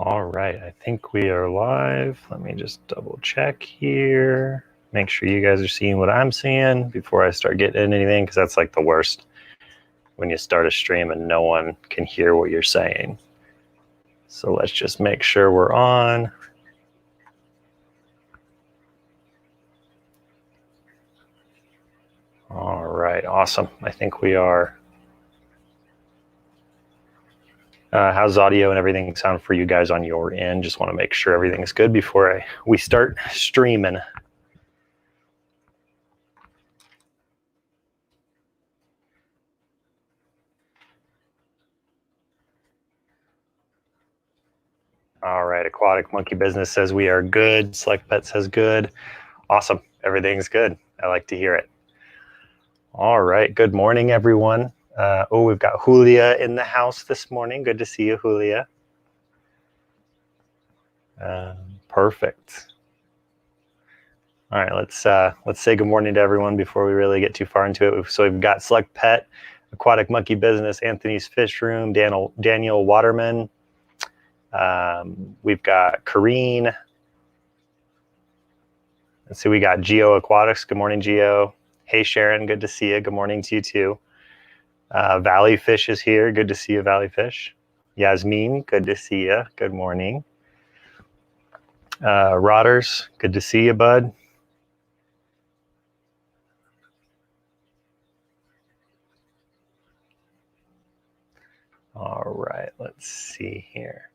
All right, I think we are live. Let me just double check here. Make sure you guys are seeing what I'm seeing before I start getting into anything, because that's like the worst when you start a stream and no one can hear what you're saying. So let's just make sure we're on. All right, awesome. I think we are. How's audio and everything sound for you guys on your end? Just want to make sure everything's good before we start streaming. All right, Aquatic Monkey Business says we are good. Select Pet says good. Awesome, everything's good. I like to hear it. All right, good morning, everyone. We've got Julia in the house this morning. Good to see you, Julia. Perfect. All right, let's say good morning to everyone before we really get too far into it. So we've got Select Pet, Aquatic Monkey Business, Anthony's Fish Room, Daniel Waterman. We've got Kareen. Let's see, we got Geo Aquatics. Good morning, Geo. Hey, Sharon, good to see you. Good morning to you too. Valley Fish is here. Good to see you, Valley Fish. Yasmin, good to see you. Good morning. Rodders, good to see you, bud. All right, let's see here.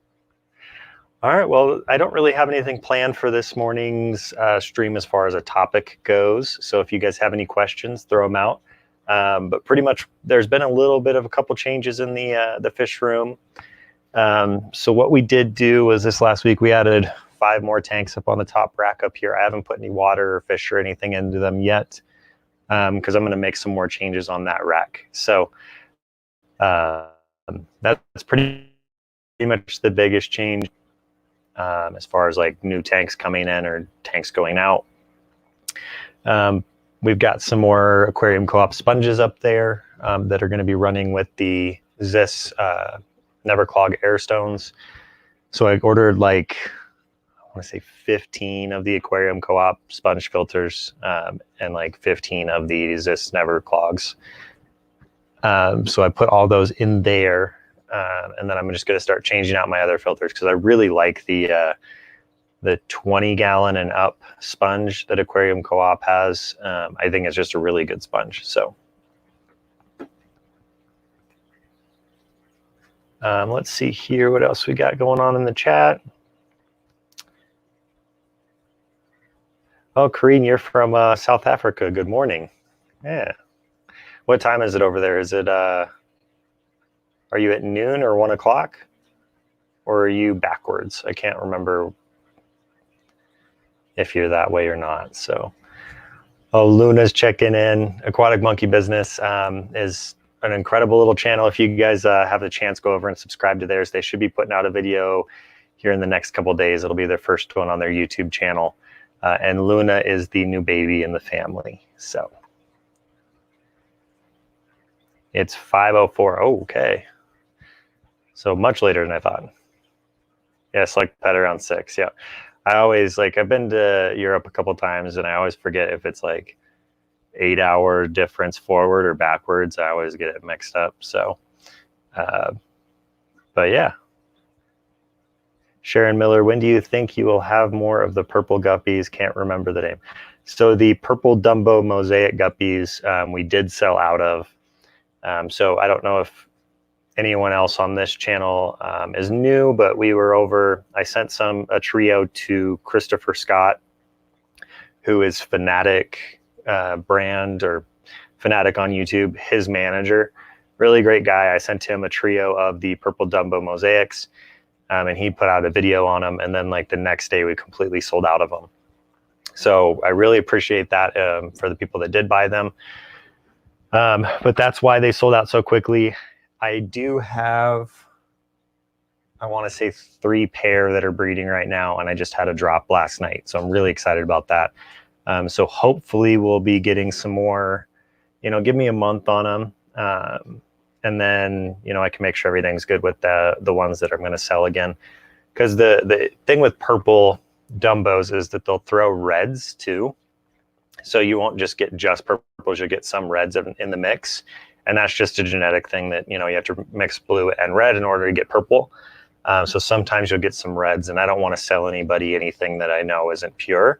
All right, well, I don't really have anything planned for this morning's stream as far as a topic goes. So if you guys have any questions, throw them out. But pretty much there's been a little bit of a couple changes in the fish room. So what we did do was this last week, we added 5 more tanks up on the top rack up here. I haven't put any water or fish or anything into them yet, because I'm going to make some more changes on that rack. So that's pretty much the biggest change as far as like new tanks coming in or tanks going out. We've got some more Aquarium Co-op sponges up there that are going to be running with the Zis Never Clog air stones. So I ordered like, I want to say 15 of the Aquarium Co-op sponge filters and like 15 of the Zis Never Clogs. So I put all those in there, and then I'm just going to start changing out my other filters because I really like the 20-gallon and up sponge that Aquarium Co-op has. I think it's just a really good sponge. So let's see here what else we got going on in the chat. Oh, Kareen, you're from South Africa. Good morning. Yeah. What time is it over there? Is it, are you at noon or 1 o'clock? Or are you backwards? I can't remember if you're that way or not. So, oh, Luna's checking in. Aquatic Monkey Business is an incredible little channel. If you guys have the chance, go over and subscribe to theirs. They should be putting out a video here in the next couple of days. It'll be their first one on their YouTube channel. And Luna is the new baby in the family. So it's 5:04. Oh, okay. So much later than I thought. Yes, like pet around 6. Yeah. I always I've been to Europe a couple times and I always forget if it's like 8-hour difference forward or backwards. I always get it mixed up. So, but yeah. Sharon Miller, when do you think you will have more of the purple guppies? Can't remember the name. So the purple Dumbo mosaic guppies we did sell out of. So I don't know if anyone else on this channel is new, but we were over. I sent a trio to Christopher Scott, who is Fanatic brand or Fanatic on YouTube, his manager. Really great guy. I sent him a trio of the purple Dumbo mosaics. And he put out a video on them, and then like the next day we completely sold out of them. So I really appreciate that for the people that did buy them. But that's why they sold out so quickly. I do have, I want to say 3 pair that are breeding right now, and I just had a drop last night. So I'm really excited about that. So hopefully we'll be getting some more, give me a month on them. And then, I can make sure everything's good with the ones that I'm going to sell again. because the thing with purple Dumbos is that they'll throw reds too. So you won't just get just purples, you'll get some reds in the mix. And that's just a genetic thing that, you know, you have to mix blue and red in order to get purple. So sometimes you'll get some reds, and I don't want to sell anybody anything that I know isn't pure.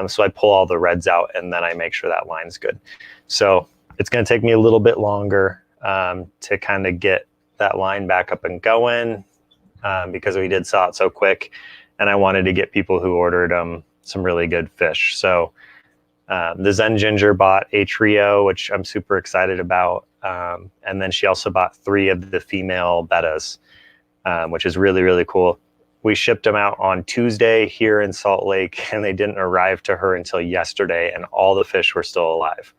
So I pull all the reds out, and then I make sure that line's good. So it's going to take me a little bit longer to kind of get that line back up and going because we did sell it so quick, and I wanted to get people who ordered some really good fish. So the Zen Ginger bought a trio, which I'm super excited about. And then she also bought 3 of the female bettas, which is really, really cool. We shipped them out on Tuesday here in Salt Lake, and they didn't arrive to her until yesterday, and all the fish were still alive.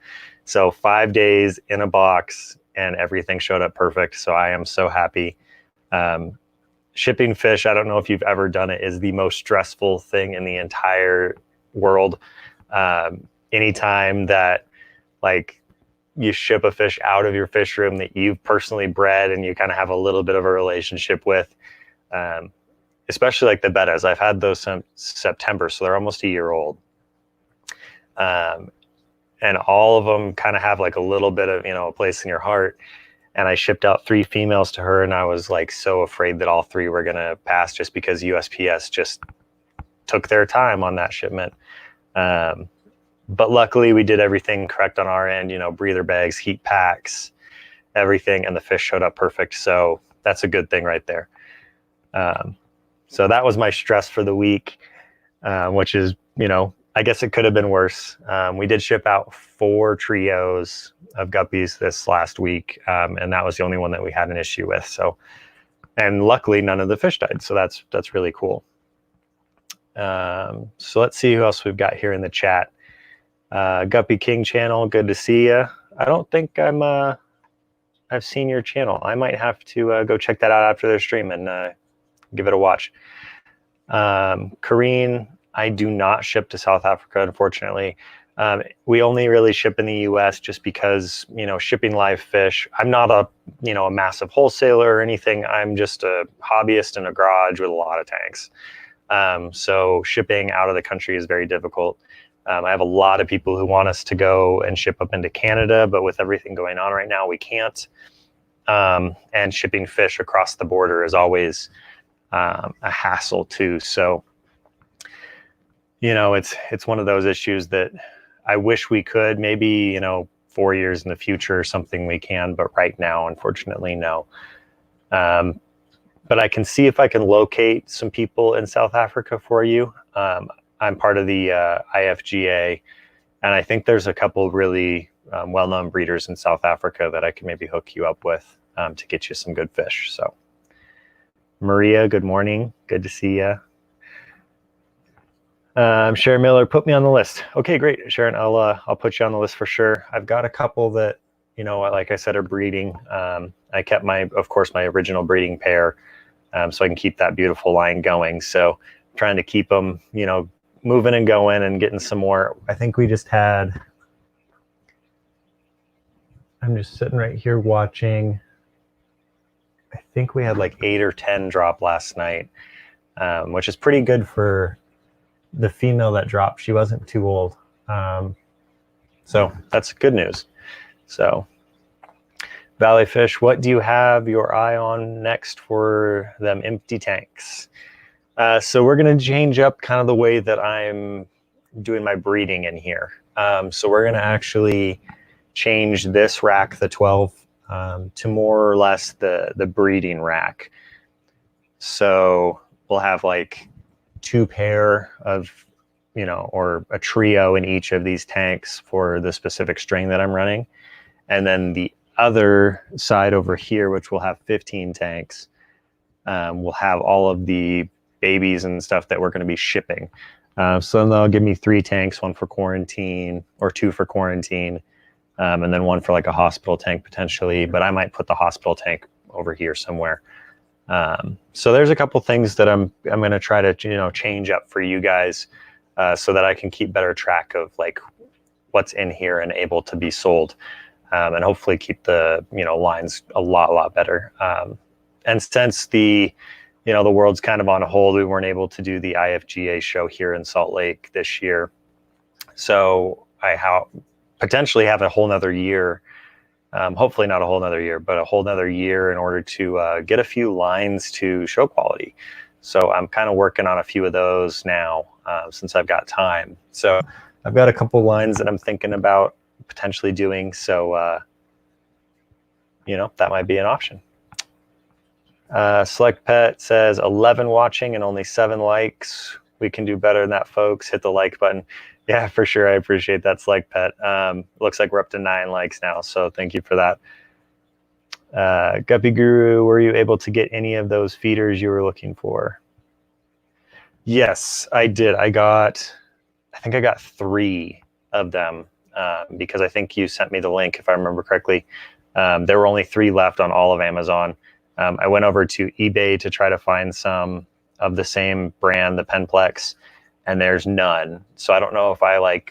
So 5 days in a box, and everything showed up perfect. So I am so happy. Shipping fish, I don't know if you've ever done it, is the most stressful thing in the entire world. Anytime that like you ship a fish out of your fish room that you've personally bred and you kind of have a little bit of a relationship with, especially like the bettas. I've had those since September, so they're almost a year old. And all of them kind of have like a little bit of, you know, a place in your heart. And I shipped out 3 females to her, and I was like so afraid that all 3 were going to pass just because USPS just took their time on that shipment. But luckily we did everything correct on our end, you know, breather bags, heat packs, everything, and the fish showed up perfect. So that's a good thing right there. So that was my stress for the week, which is, you know, I guess it could have been worse. We did ship out 4 trios of guppies this last week, and that was the only one that we had an issue with. So, and luckily none of the fish died. So that's really cool. So let's see who else we've got here in the chat. Guppy King channel, good to see you. I don't think I've seen your channel. I might have to go check that out after their stream and give it a watch. Kareen, I do not ship to South Africa, unfortunately. We only really ship in the US just because, you know, shipping live fish, I'm not a, you know, a massive wholesaler or anything. I'm just a hobbyist in a garage with a lot of tanks. So shipping out of the country is very difficult. I have a lot of people who want us to go and ship up into Canada, but with everything going on right now, we can't. And shipping fish across the border is always a hassle too. So, you know, it's one of those issues that I wish we could. Maybe, you know, 4 years in the future or something we can, but right now, unfortunately, no. But I can see if I can locate some people in South Africa for you. I'm part of the IFGA, and I think there's a couple really well-known breeders in South Africa that I can maybe hook you up with to get you some good fish. So, Maria, good morning. Good to see you. Sharon Miller, put me on the list. Okay, great, Sharon. I'll put you on the list for sure. I've got a couple that, you know, like I said, are breeding. I kept of course, my original breeding pair, so I can keep that beautiful line going. So, trying to keep them, you know, moving and going and getting some more. I think we just had, I'm just sitting right here watching. I think we had like 8 or 10 drop last night, which is pretty good for the female that dropped. She wasn't too old. So that's good news. So Valley Fish, what do you have your eye on next for them empty tanks? So we're going to change up kind of the way that I'm doing my breeding in here. So we're going to actually change this rack, the 12, to more or less the breeding rack. So we'll have like 2 pair of, you know, or a trio in each of these tanks for the specific strain that I'm running. And then the other side over here, which will have 15 tanks, will have all of the babies and stuff that we're going to be shipping. So then they'll give me 3 tanks, 1 for quarantine or 2 for quarantine, and then 1 for like a hospital tank potentially, but I might put the hospital tank over here somewhere. So there's a couple things that I'm going to try to, you know, change up for you guys, so that I can keep better track of like what's in here and able to be sold, and hopefully keep the, you know, lines a lot better. And since you know, the world's kind of on hold. We weren't able to do the IFGA show here in Salt Lake this year. So I potentially have a whole nother year, hopefully not a whole nother year, but a whole nother year in order to get a few lines to show quality. So I'm kind of working on a few of those now since I've got time. So I've got a couple lines that I'm thinking about potentially doing. So, you know, that might be an option. Select Pet says 11 watching and only 7 likes. We can do better than that, folks. Hit the like button. Yeah, for sure. I appreciate that, Select Pet. Looks like we're up to 9 likes now, so thank you for that. Guppy Guru, were you able to get any of those feeders you were looking for? Yes, I did. I think I got 3 of them because I think you sent me the link, if I remember correctly. There were only 3 left on all of Amazon. I went over to eBay to try to find some of the same brand, the Penplex, and there's none. So I don't know if I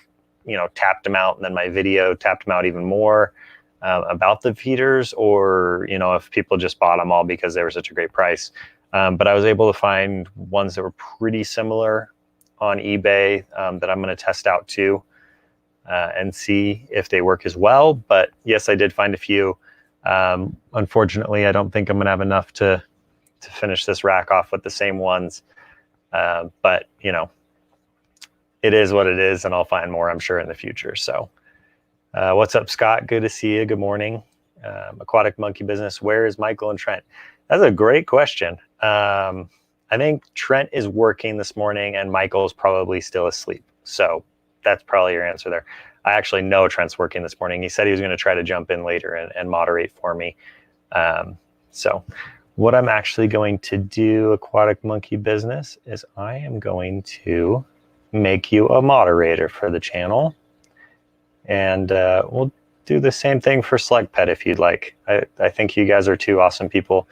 tapped them out and then my video tapped them out even more about the feeders, or, you know, if people just bought them all because they were such a great price. But I was able to find ones that were pretty similar on eBay that I'm going to test out too and see if they work as well. But yes, I did find a few. Unfortunately, I don't think I'm going to have enough to finish this rack off with the same ones. But, you know, it is what it is, and I'll find more, I'm sure, in the future. So what's up, Scott? Good to see you. Good morning. Aquatic Monkey Business. Where is Michael and Trent? That's a great question. I think Trent is working this morning and Michael's probably still asleep. So that's probably your answer there. I actually know Trent's working this morning. He said he was going to try to jump in later and moderate for me. So what I'm actually going to do, Aquatic Monkey Business, is I am going to make you a moderator for the channel. And we'll do the same thing for Select Pet if you'd like. I think you guys are 2 awesome people.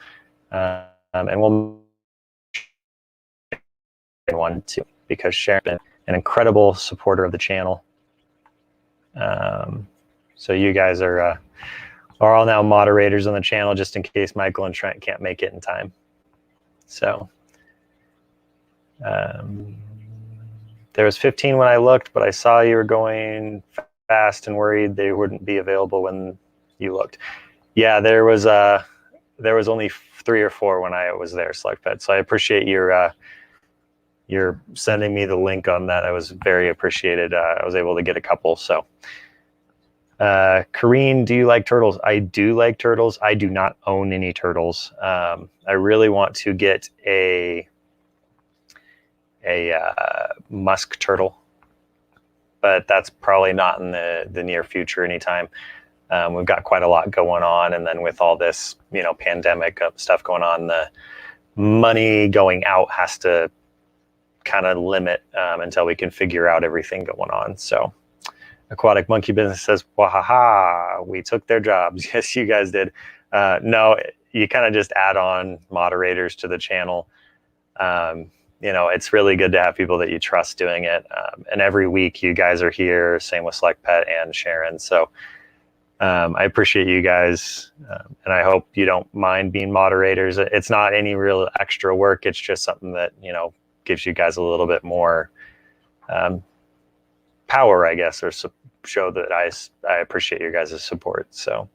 And we'll one too, because Sharon's been an incredible supporter of the channel. So you guys are all now moderators on the channel, just in case Michael and Trent can't make it in time. So there was 15 when I looked, but I saw you were going fast and worried they wouldn't be available when you looked. Yeah, there was only 3 or 4 when I was there, Select Pet. So I appreciate your sending me the link on that. I was very appreciated. I was able to get a couple. So Kareen, do you like turtles? I do like turtles. I do not own any turtles. I really want to get a musk turtle, but that's probably not in the near future anytime. We've got quite a lot going on, and then with all this, you know, pandemic stuff going on, the money going out has to kind of limit until we can figure out everything going on. So Aquatic Monkey Business says, wahaha, we took their jobs. Yes, you guys did. No, you kind of just add on moderators to the channel. You know, it's really good to have people that you trust doing it. And every week you guys are here, same with Select Pet and Sharon. So I appreciate you guys, and I hope you don't mind being moderators. It's not any real extra work. It's just something that, you know, gives you guys a little bit more power, I guess, or show that I appreciate your guys' support. So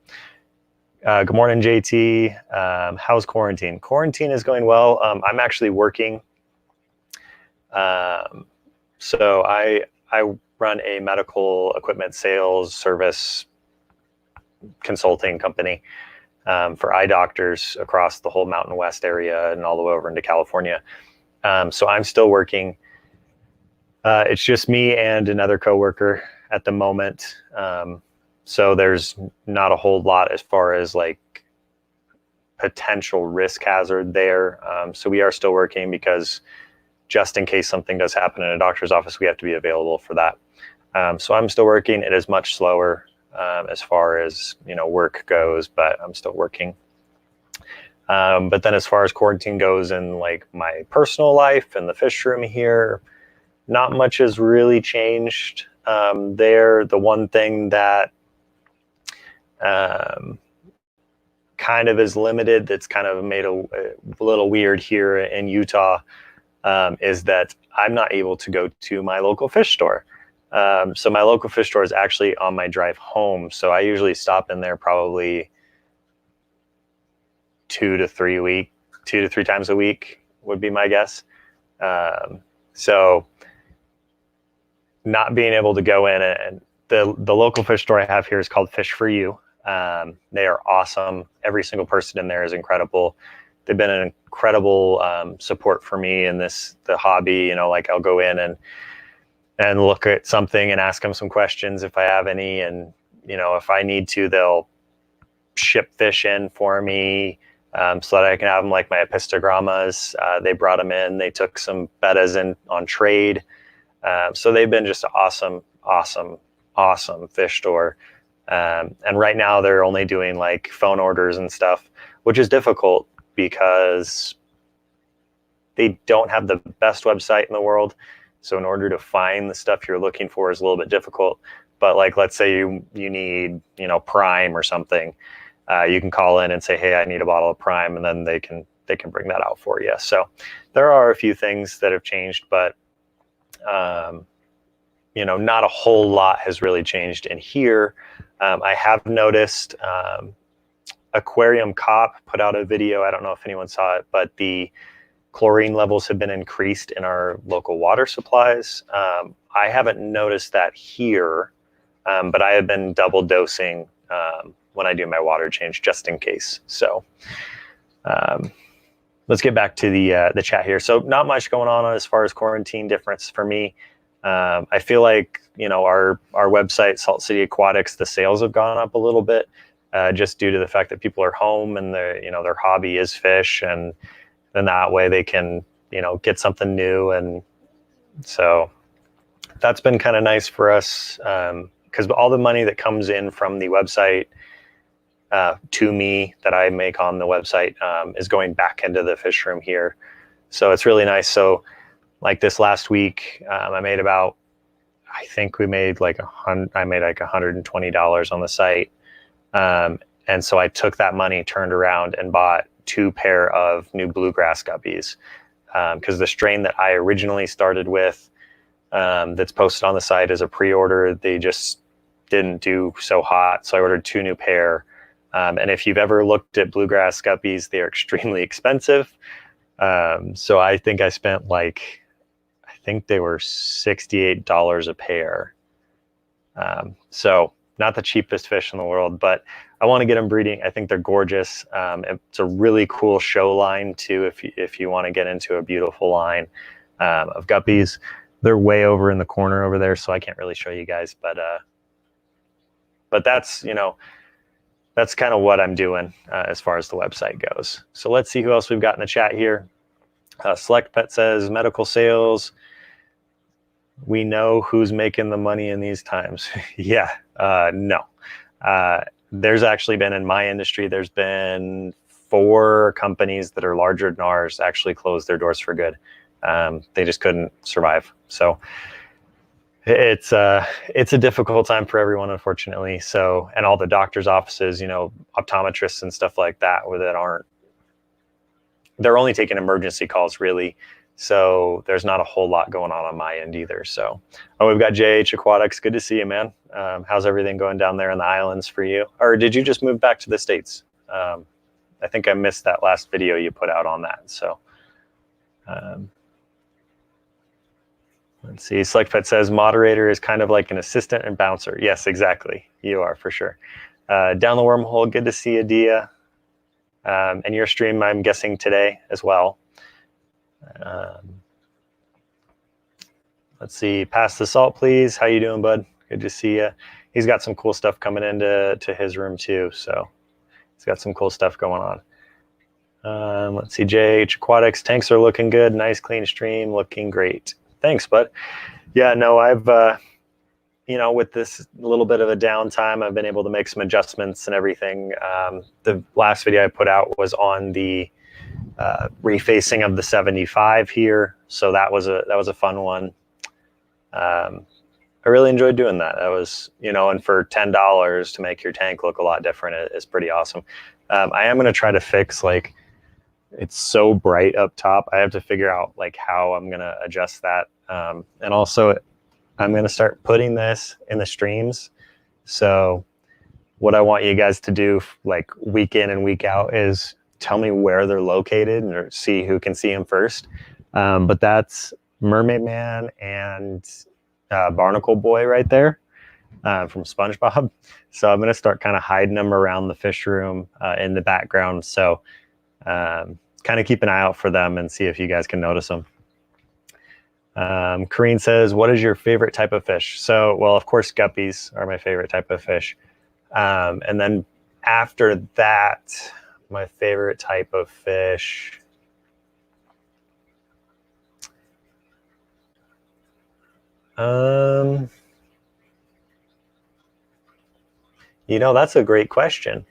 good morning, JT. How's quarantine? Quarantine is going well. I'm actually working. So I run a medical equipment sales service consulting company for eye doctors across the whole Mountain West area and all the way over into California. So I'm still working. It's just me and another coworker at the moment. So there's not a whole lot as far as like potential risk hazard there. So we are still working because just in case something does happen in a doctor's office, we have to be available for that. So I'm still working. It is much slower as far as, you know, work goes, but I'm still working. But then as far as quarantine goes in like my personal life and the fish room here, not much has really changed there. The one thing that kind kind of is limited, that's kind of made a little weird here in Utah, is that I'm not able to go to my local fish store. So my local fish store is actually on my drive home. So I usually stop in there probably 2 to 3 times a week would be my guess. So not being able to go in, and the local fish store I have here is called Fish for You. They are awesome. Every single person in there is incredible. They've been an incredible support for me in the hobby. You know, like I'll go in and look at something and ask them some questions if I have any, and you know, if I need to, they'll ship fish in for me so that I can have them, like my epistogrammas. They brought them in. They took some bettas in on trade. So they've been just an awesome fish store. And right now they're only doing like phone orders and stuff, which is difficult because they don't have the best website in the world. So in order to find the stuff you're looking for is a little bit difficult. But like, let's say you need, you know, prime or something, you can call in and say, hey, I need a bottle of prime, and then they can bring that out for you. So there are a few things that have changed, but you know, not a whole lot has really changed in here. I have noticed Aquarium Cop put out a video. I don't know if anyone saw it, but the chlorine levels have been increased in our local water supplies. I haven't noticed that here, but I have been double dosing when I do my water change, just in case. So let's get back to the chat here. So not much going on as far as quarantine difference for me. I feel like, you know, our website, Salt City Aquatics, the sales have gone up a little bit, just due to the fact that people are home and their hobby is fish, and then that way they can, you know, get something new. And so that's been kind of nice for us, because all the money that comes in from the website to me that I make on the website is going back into the fish room here. So it's really nice. So like this last week, I made about, I think we made like $120 on the site. And so I took that money, turned around and bought 2 pair of new bluegrass guppies. Because the strain that I originally started with, that's posted on the site as a pre-order, they just didn't do so hot. So I ordered 2 new pair. And if you've ever looked at bluegrass guppies, they are extremely expensive. So I think I spent like, I think they were $68 a pair. So not the cheapest fish in the world, but I want to get them breeding. I think they're gorgeous. It's a really cool show line too, if you want to get into a beautiful line of guppies. They're way over in the corner over there, so I can't really show you guys, but that's, you know, that's kind of what I'm doing as far as the website goes. So let's see who else we've got in the chat here. Select Pet says, medical sales. We know who's making the money in these times. Yeah, no. There's actually been, in my industry, there's been 4 companies that are larger than ours actually closed their doors for good. They just couldn't survive. So it's a difficult time for everyone, unfortunately. So, and all the doctors' offices, you know, optometrists and stuff like that, they're only taking emergency calls, really. So there's not a whole lot going on my end either. So, we've got JH Aquatics. Good to see you, man. How's everything going down there in the islands for you? Or did you just move back to the States? I think I missed that last video you put out on that. So let's see. Select Pet says, moderator is kind of like an assistant and bouncer. Yes, exactly. You are, for sure. Down the wormhole, good to see you, Dia. And your stream, I'm guessing, today as well. Let's see. Pass the salt, please. How you doing, bud? Good to see you. He's got some cool stuff coming into his room too. So he's got some cool stuff going on. Let's see. JH Aquatics, tanks are looking good. Nice clean stream, looking great. Thanks, bud. Yeah, no, I've you know, with this little bit of a downtime, I've been able to make some adjustments and everything. The last video I put out was on the refacing of the 75 here, so that was a fun one. I really enjoyed doing that. That was, and for $10 to make your tank look a lot different is pretty awesome. I am going to try to fix, like, it's so bright up top. I have to figure out like how I'm going to adjust that. And also I'm going to start putting this in the streams. So what I want you guys to do, like week in and week out, is tell me where they're located or see who can see them first. But that's Mermaid Man and Barnacle Boy right there from SpongeBob. So I'm going to start kind of hiding them around the fish room in the background. So kind of keep an eye out for them and see if you guys can notice them. Kareen says, what is your favorite type of fish? So, well, of course, guppies are my favorite type of fish. And then after that, my favorite type of fish, that's a great question.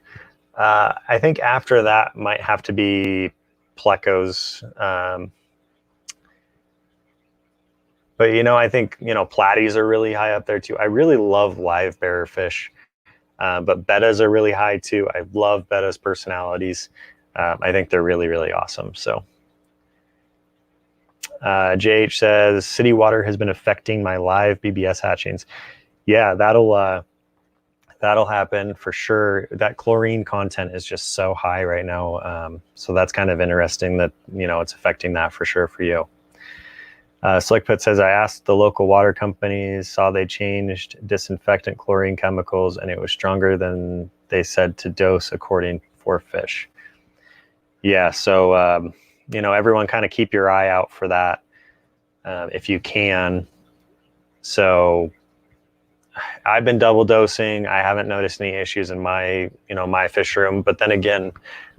I think after that might have to be plecos. But, I think, platies are really high up there too. I really love live bearer fish, but bettas are really high too. I love bettas' personalities. I think they're really, really awesome. So JH says, city water has been affecting my live BBS hatchings. Yeah, that'll happen for sure. That chlorine content is just so high right now. So that's kind of interesting that, it's affecting that for sure for you. Slickpit says, I asked the local water companies, saw they changed disinfectant chlorine chemicals, and it was stronger than they said to dose according for fish. Yeah, so, everyone kind of keep your eye out for that if you can. So I've been double dosing. I haven't noticed any issues in my, my fish room. But then again,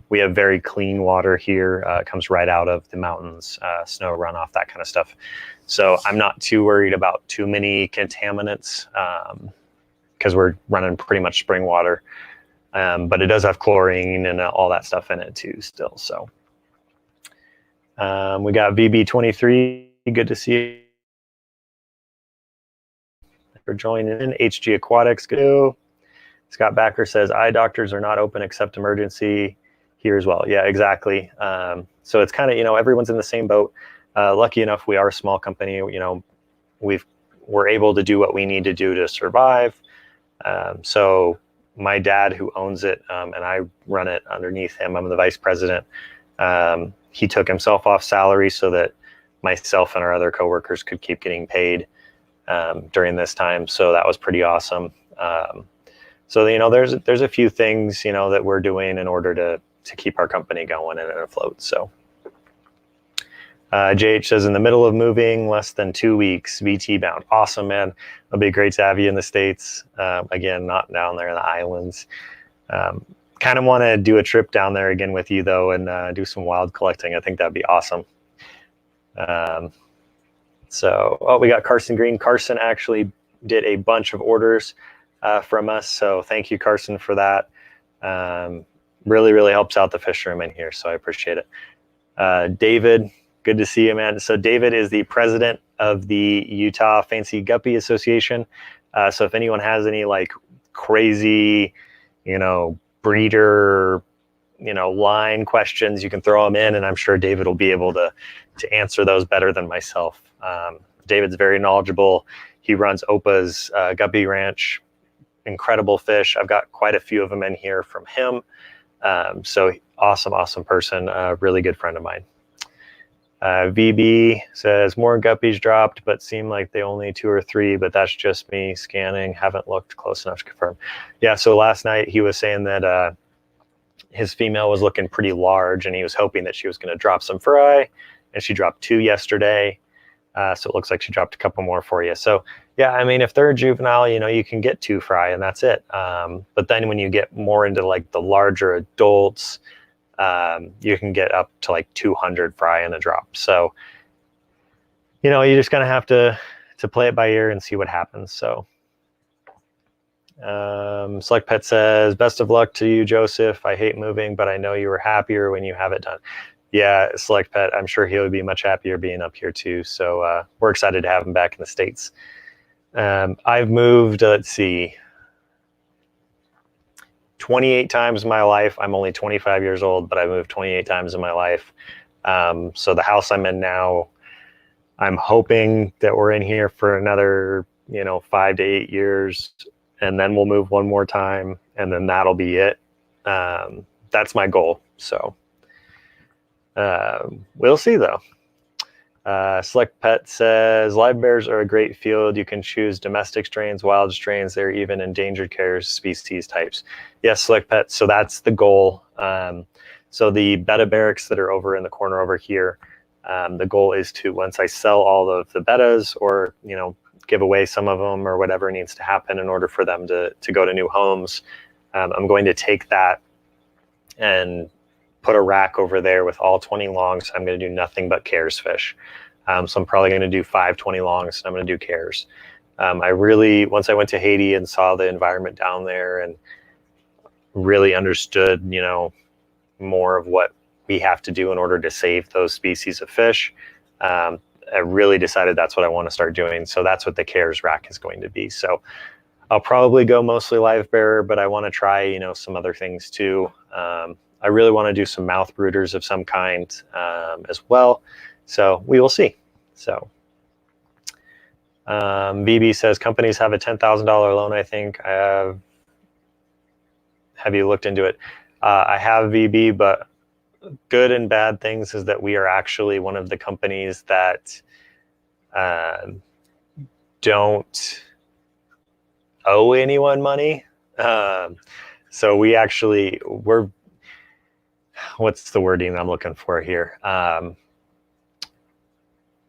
we have very clean water here. It comes right out of the mountains, snow runoff, that kind of stuff. So I'm not too worried about too many contaminants because we're running pretty much spring water. But it does have chlorine and all that stuff in it too still. So we got VB23. Good to see you for joining in. HG Aquatics, go. Scott Backer says, eye doctors are not open except emergency here as well. Yeah, exactly. So it's kind of, everyone's in the same boat. Lucky enough, we are a small company. We're able to do what we need to do to survive. So my dad, who owns it, and I run it underneath him, I'm the vice president. He took himself off salary so that myself and our other coworkers could keep getting paid during this time. So that was pretty awesome. So, there's a few things, that we're doing in order to keep our company going and afloat. So JH says, in the middle of moving, less than 2 weeks, VT bound. Awesome, man. It'll be great to have you in the States. Again, not down there in the islands. Kind of want to do a trip down there again with you, though, and do some wild collecting. I think that'd be awesome. We got Carson Green. Carson actually did a bunch of orders from us. So thank you, Carson, for that. Really, really helps out the fish room in here. So I appreciate it. David, good to see you, man. So David is the president of the Utah Fancy Guppy Association. So if anyone has any like crazy, breeder, line questions, you can throw them in, and I'm sure David will be able to answer those better than myself. David's very knowledgeable. He runs Opa's Guppy Ranch. Incredible fish. I've got quite a few of them in here from him. So awesome person, really good friend of mine. VB says, more guppies dropped, but seem like they only 2 or 3, but that's just me scanning. Haven't looked close enough to confirm. Yeah, so last night he was saying that his female was looking pretty large, and he was hoping that she was going to drop some fry, and she dropped 2 yesterday. So it looks like she dropped a couple more for you. So yeah, I mean, if they're a juvenile, you can get 2 fry and that's it. But then when you get more into like the larger adults, you can get up to like 200 fry in a drop. So, you just kind of have to play it by ear and see what happens. So Select Pet says, best of luck to you, Joseph. I hate moving, but I know you were happier when you have it done. Yeah, Select Pet, I'm sure he would be much happier being up here too. So we're excited to have him back in the States. I've moved, let's see, 28 times in my life. I'm only 25 years old, but I moved 28 times in my life. So the house I'm in now, I'm hoping that we're in here for another, 5 to 8 years, and then we'll move one more time, and then that'll be it. That's my goal. So we'll see though. Select Pet says, live bears are a great field. You can choose domestic strains, wild strains. They're even endangered care species types. Yes, Select Pet. So that's the goal. So the betta barracks that are over in the corner over here, the goal is to, once I sell all of the bettas, or, give away some of them, or whatever needs to happen in order for them to go to new homes, I'm going to take that and put a rack over there with all 20 longs. I'm going to do nothing but cares fish. So I'm probably going to do 5 20 longs, and I'm going to do cares. Once I went to Haiti and saw the environment down there and really understood, more of what we have to do in order to save those species of fish, I really decided that's what I want to start doing. So that's what the cares rack is going to be. So I'll probably go mostly live bearer, but I want to try, some other things too. I really want to do some mouth brooders of some kind as well. So we will see. So BB says companies have a $10,000 loan, I think. Have you looked into it? I have, VB, but good and bad things is that we are actually one of the companies that don't owe anyone money. So we're, what's the wording I'm looking for here?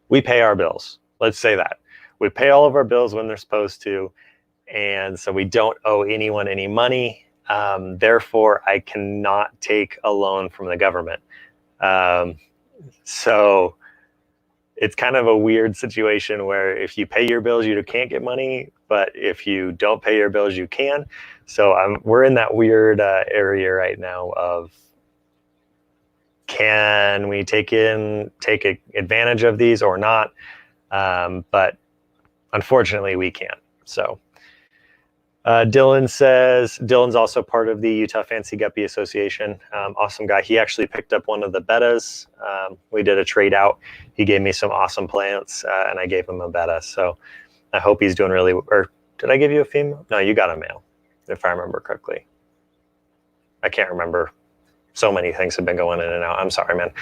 We pay our bills. Let's say that. We pay all of our bills when they're supposed to. And so we don't owe anyone any money. Therefore, I cannot take a loan from the government. So it's kind of a weird situation where if you pay your bills, you can't get money, but if you don't pay your bills, you can. So we're in that weird area right now of, can we take advantage of these or not? But unfortunately, we can't. So Dylan says, Dylan's also part of the Utah Fancy Guppy Association. Awesome guy. He actually picked up one of the bettas. We did a trade out. He gave me some awesome plants, and I gave him a betta. So I hope he's doing really, or did I give you a female? No, you got a male, if I remember correctly. I can't remember. So many things have been going in and out. I'm sorry, man.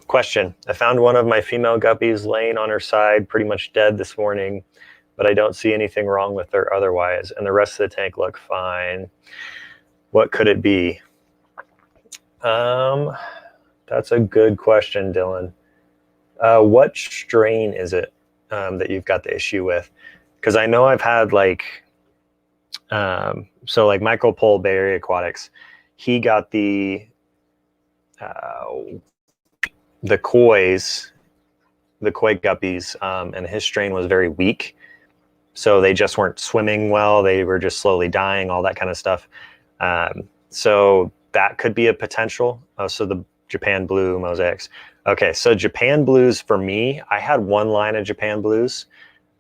Question. I found one of my female guppies laying on her side, pretty much dead this morning, but I don't see anything wrong with her otherwise, and the rest of the tank look fine. What could it be? That's a good question, Dylan. What strain is it that you've got the issue with? Because I know I've had like Michael Pohl, Bay Area Aquatics, he got the koi guppies, and his strain was very weak. So they just weren't swimming well. They were just slowly dying, all that kind of stuff. So that could be a potential. So the Japan Blue mosaics. Okay, so Japan Blues for me, I had one line of Japan Blues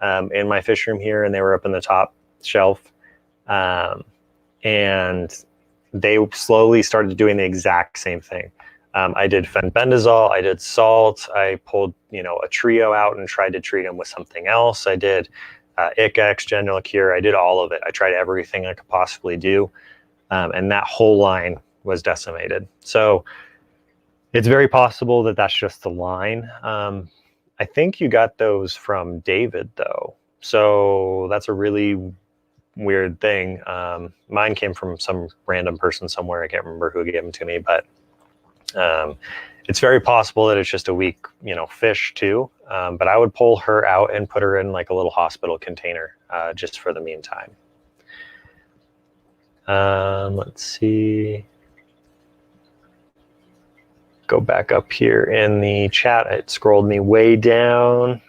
in my fish room here, and they were up in the top shelf. And they slowly started doing the exact same thing. I did fenbendazole, I did salt, I pulled a trio out and tried to treat them with something else. I did ICX, General Cure, I did all of it. I tried everything I could possibly do, and that whole line was decimated. So it's very possible that that's just the line. I think you got those from David though. So that's a really weird thing. Mine came from some random person somewhere. I can't remember who gave them to me, but it's very possible that it's just a weak, fish too. But I would pull her out and put her in like a little hospital container just for the meantime. Let's see. Go back up here in the chat. It scrolled me way down.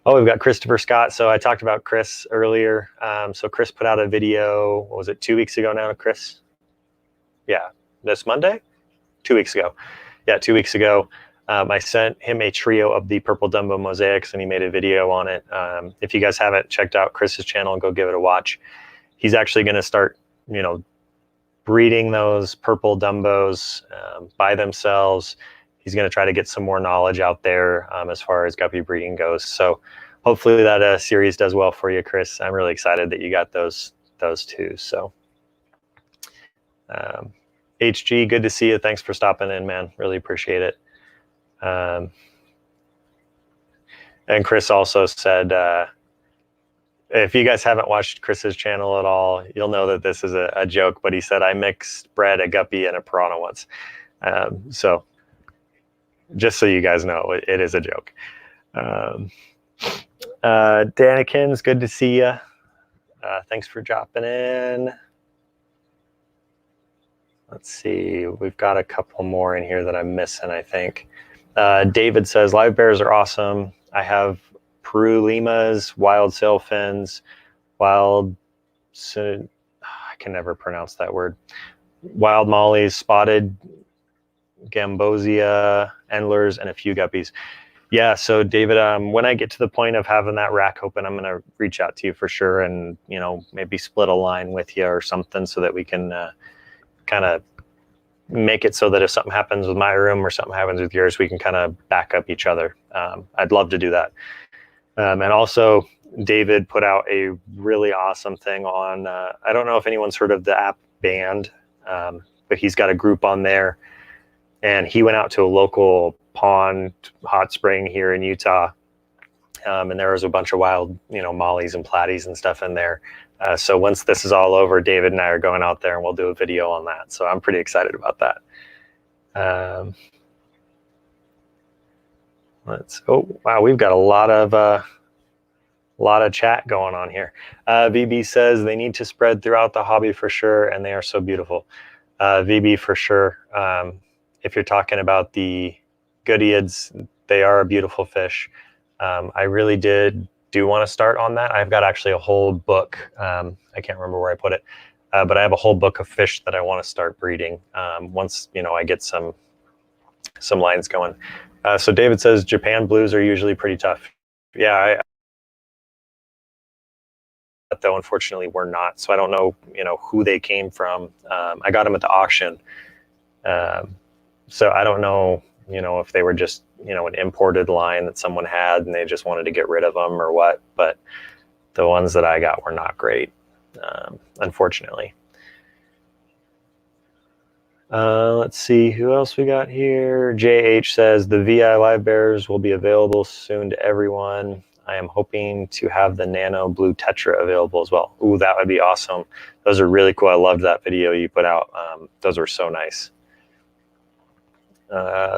Oh, we've got Christopher Scott. So I talked about Chris earlier. So Chris put out a video, what was it, 2 weeks ago now, Chris? Yeah, this Monday? 2 weeks ago. Yeah, 2 weeks ago. I sent him a trio of the purple Dumbo mosaics, and he made a video on it. If you guys haven't checked out Chris's channel, go give it a watch. He's actually going to start, breeding those purple Dumbos by themselves. He's going to try to get some more knowledge out there as far as guppy breeding goes. So hopefully that series does well for you, Chris. I'm really excited that you got those two. So HG, good to see you. Thanks for stopping in, man. Really appreciate it. And Chris also said, if you guys haven't watched Chris's channel at all, you'll know that this is a joke, but he said, I bred a guppy and a piranha once. So just so you guys know, it is a joke. Danikins, good to see you. Thanks for dropping in. Let's see, we've got a couple more in here that I'm missing, I think. David says, live bears are awesome. I have Peru limas, wild sailfins, I can never pronounce that word, wild mollies, spotted gambosia, endlers, and a few guppies. Yeah, so David, when I get to the point of having that rack open, I'm going to reach out to you for sure, and maybe split a line with you or something so that we can kind of make it so that if something happens with my room or something happens with yours, we can kind of back up each other. I'd love to do that. And also, David put out a really awesome thing on, I don't know if anyone's heard of the app Band, but he's got a group on there. And he went out to a local pond, hot spring here in Utah. And there was a bunch of wild, mollies and platies and stuff in there. So once this is all over, David and I are going out there and we'll do a video on that. So I'm pretty excited about that. Oh, wow, we've got a lot of chat going on here. VB says they need to spread throughout the hobby for sure, and they are so beautiful. VB for sure. If you're talking about the goodeids, they are a beautiful fish. I really do want to start on that. I've got actually a whole book. I can't remember where I put it, but I have a whole book of fish that I want to start breeding once I get some lines going. So David says Japan blues are usually pretty tough. Yeah, though unfortunately we're not. So I don't know, who they came from. I got them at the auction. So I don't know, if they were just, an imported line that someone had and they just wanted to get rid of them or what. But the ones that I got were not great, unfortunately. Let's see who else we got here. JH says the VI live bears will be available soon to everyone. I am hoping to have the nano blue tetra available as well. Ooh, that would be awesome. Those are really cool. I loved that video you put out. Those were so nice.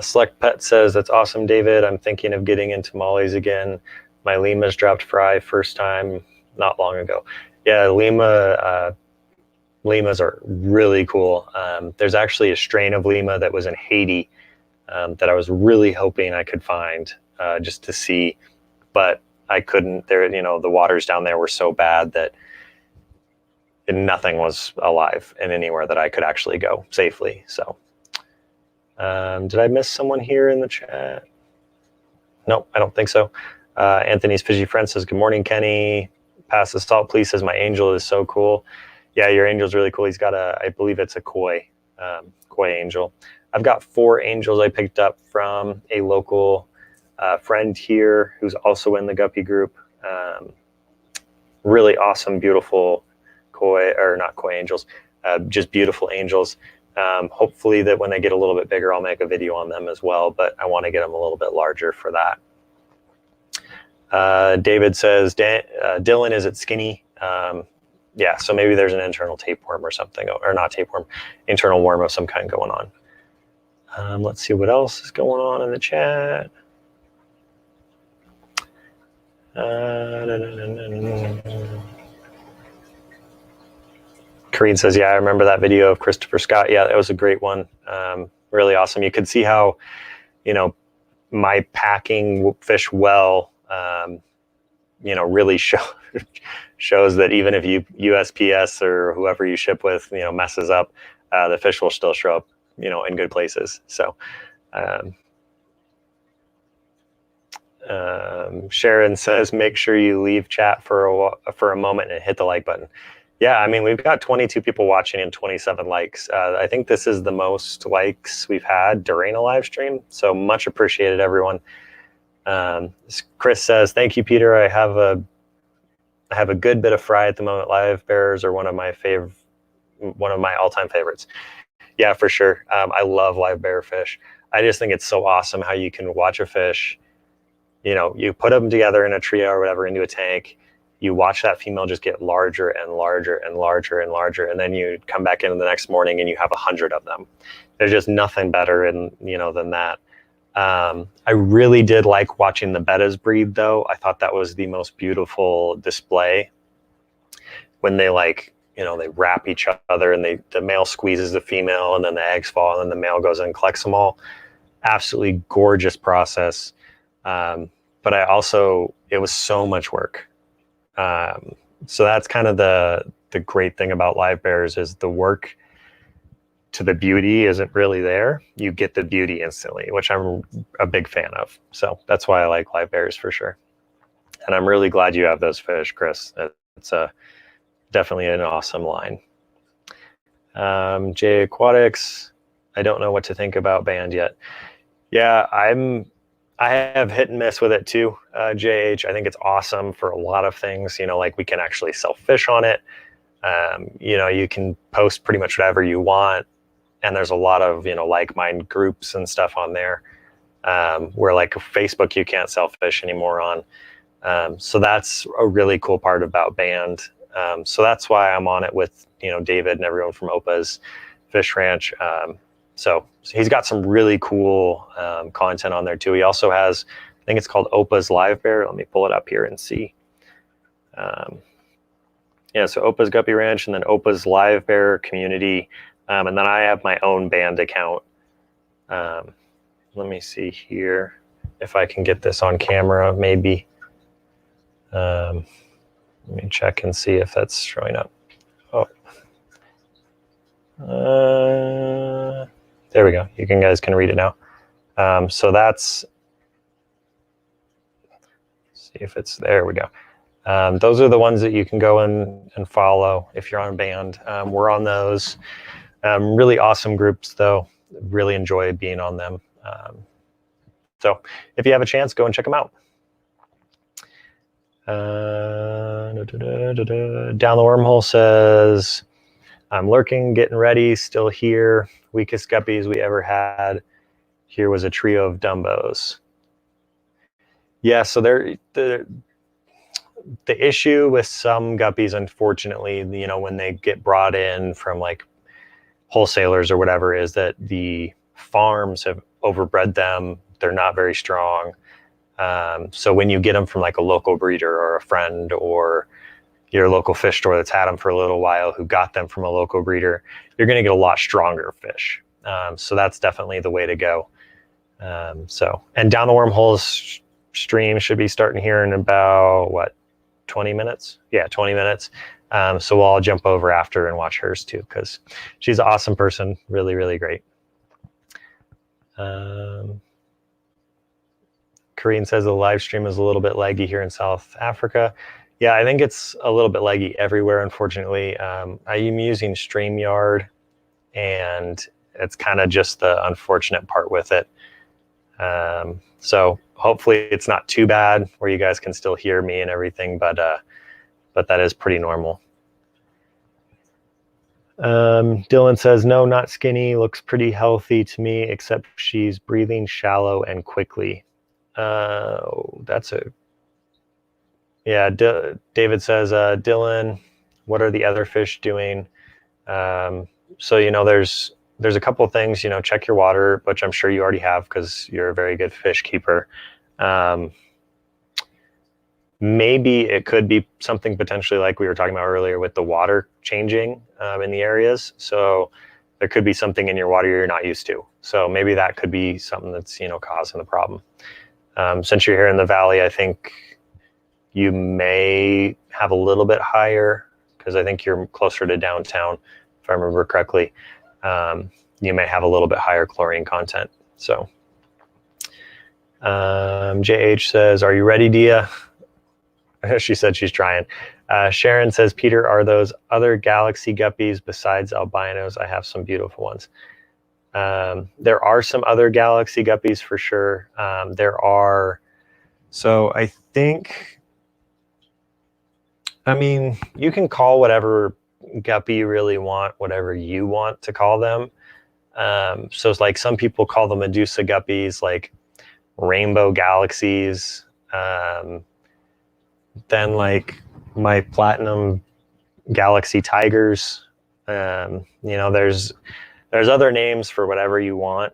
Select Pet says, that's awesome, David. I'm thinking of getting into mollies again. My limas dropped fry first time not long ago. Yeah, limas are really cool. There's actually a strain of lima that was in Haiti that I was really hoping I could find just to see, but I couldn't. There, the waters down there were so bad that nothing was alive in anywhere that I could actually go safely. So, did I miss someone here in the chat? Nope, I don't think so. Anthony's Fishy Friend says, good morning, Kenny. Pass the salt, please, says my angel is so cool. Yeah, your angel's really cool. He's got I believe it's a koi angel. I've got 4 angels I picked up from a local friend here who's also in the guppy group. Really awesome, beautiful not koi angels, just beautiful angels. Hopefully that when they get a little bit bigger, I'll make a video on them as well, but I want to get them a little bit larger for that. David says, Dylan, is it skinny? Yeah, so maybe there's an internal tapeworm or something, or not tapeworm, internal worm of some kind going on. Let's see what else is going on in the chat. Kareen says, yeah, I remember that video of Christopher Scott. Yeah, that was a great one. Really awesome. You could see how, my packing fish well, really shows that even if USPS or whoever you ship with, messes up, the fish will still show up, in good places. So Sharon says, make sure you leave chat for a moment and hit the like button. Yeah, I mean, we've got 22 people watching and 27 likes. I think this is the most likes we've had during a live stream. So much appreciated, everyone. Chris says, thank you, Peter. I have a good bit of fry at the moment. Live bearers are one of my all-time favorites. Yeah, for sure. I love live bear fish. I just think it's so awesome how you can watch a fish. You know, you put them together in a trio or whatever into a tank. You watch that female just get larger and larger and larger and larger, and then you come back in the next morning and you have 100 of them. There's just nothing better than that. I really did like watching the bettas breed, though. I thought that was the most beautiful display when they they wrap each other and the male squeezes the female and then the eggs fall and then the male goes in and collects them all. Absolutely gorgeous process. But it was so much work. So that's kind of the great thing about live bears is the work to the beauty isn't really there. You get the beauty instantly, which I'm a big fan of. So that's why I like live bears for sure. And I'm really glad you have those fish, Chris. It's definitely an awesome line. J Aquatics, I don't know what to think about band yet. Yeah, I have hit and miss with it too, JH. I think it's awesome for a lot of things. Like we can actually sell fish on it. You can post pretty much whatever you want. And there's a lot of, like-minded groups and stuff on there where like Facebook, you can't sell fish anymore on. So that's a really cool part about band. So that's why I'm on it with, David and everyone from Opa's Fish Ranch. So he's got some really cool content on there too. He also has, I think it's called Opa's Live Bear. Let me pull it up here and see. Yeah, so Opa's Guppy Ranch and then Opa's Live Bear Community. And then I have my own band account. Let me see here if I can get this on camera, maybe. Let me check and see if that's showing up. Oh. There we go. You guys can read it now. So that's, see if it's, there we go. Those are the ones that you can go and follow if you're on band. We're on those. Really awesome groups though. Really enjoy being on them. So if you have a chance, go and check them out. Down the Wormhole says, I'm lurking, getting ready, still here. Weakest guppies we ever had. Here was a trio of Dumbos. Yeah, so the issue with some guppies, unfortunately, when they get brought in from like wholesalers or whatever, is that the farms have overbred them. They're not very strong. So when you get them from like a local breeder or a friend or your local fish store that's had them for a little while who got them from a local breeder, you're going to get a lot stronger fish. So that's definitely the way to go. And Down the Wormhole's stream should be starting here in about, 20 minutes? Yeah, 20 minutes. So I'll jump over after and watch hers too, because she's an awesome person. Really, really great. Karine says the live stream is a little bit laggy here in South Africa. Yeah, I think it's a little bit laggy everywhere, unfortunately. I am using StreamYard, and it's kind of just the unfortunate part with it. So hopefully it's not too bad where you guys can still hear me and everything, but that is pretty normal. Dylan says, no, not skinny, looks pretty healthy to me, except she's breathing shallow and quickly. That's a, yeah, David says, Dylan, what are the other fish doing? So, there's a couple of things, check your water, which I'm sure you already have because you're a very good fish keeper. Maybe it could be something potentially like we were talking about earlier with the water changing in the areas. So there could be something in your water you're not used to. So maybe that could be something that's, causing the problem. Since you're here in the valley, I think you may have a little bit higher because I think you're closer to downtown, if I remember correctly. You may have a little bit higher chlorine content. So JH says, are you ready, Dia? She said she's trying. Sharon says, Peter, are those other galaxy guppies besides albinos? I have some beautiful ones. There are some other galaxy guppies for sure. So I think, I mean, you can call whatever guppy you really want, whatever you want to call them. So it's like some people call the Medusa guppies like rainbow galaxies. Then like my platinum galaxy tigers. You know, there's other names for whatever you want.